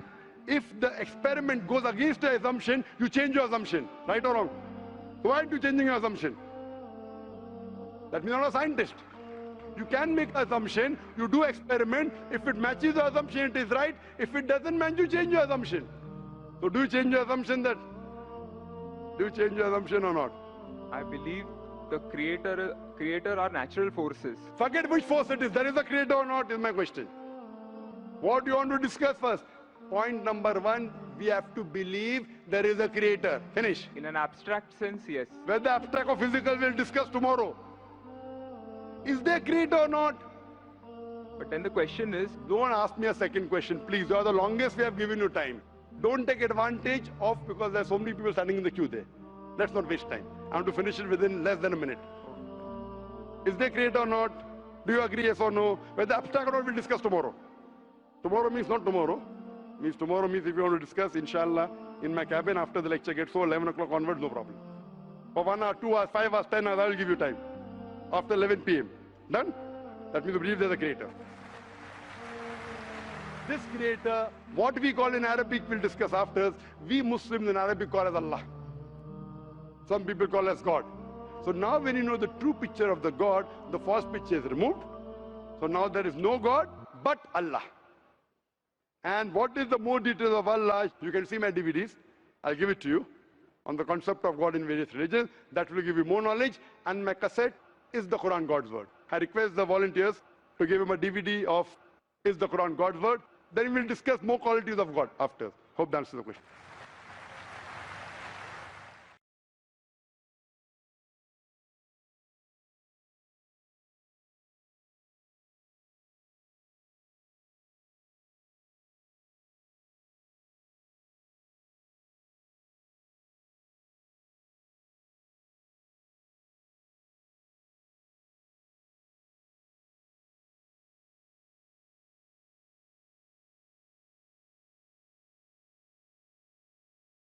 if the experiment goes against your assumption, you change your assumption, right or wrong? So why are you changing your assumption? That means you're not a scientist. You can make an assumption, you do experiment, if it matches your assumption, it is right. If it doesn't match, you change your assumption. So do you change your assumption that? Do you change your assumption or not? I believe the creator are natural forces. Forget which force it is. There is a creator or not is my question. What do you want to discuss first? Point number 1, we have to believe there is a creator. Finish. In an abstract sense, yes. Whether abstract or physical, we'll discuss tomorrow. Is there a creator or not? But then the question is, Don't ask me a second question, please. You are the longest we have given you time. Don't take advantage of, because there are so many people standing in the queue there. Let's not waste time. I want to finish it within less than a minute. Is there a creator or not? Do you agree, yes or no? Whether abstract or not, we'll discuss tomorrow. Tomorrow means not tomorrow. Means tomorrow means if you want to discuss, inshallah, in my cabin after the lecture gets so 11 o'clock onwards, no problem. For 1 hour, 2 hours, 5 hours, 10 hours, I will give you time. After 11 p.m. Done? That means you believe there's a creator. This creator, what we call in Arabic, we'll discuss after, we Muslims in Arabic call as Allah. Some people call as God. So now when you know the true picture of the God, the false picture is removed. So now there is no God but Allah. And what is the more details of Allah? You can see my DVDs. I'll give it to you on the concept of God in various religions. That will give you more knowledge. And my cassette is the Quran God's word? I request the volunteers to give him a DVD of Is the Quran God's word? Then we will discuss more qualities of God after. Hope that answers the question.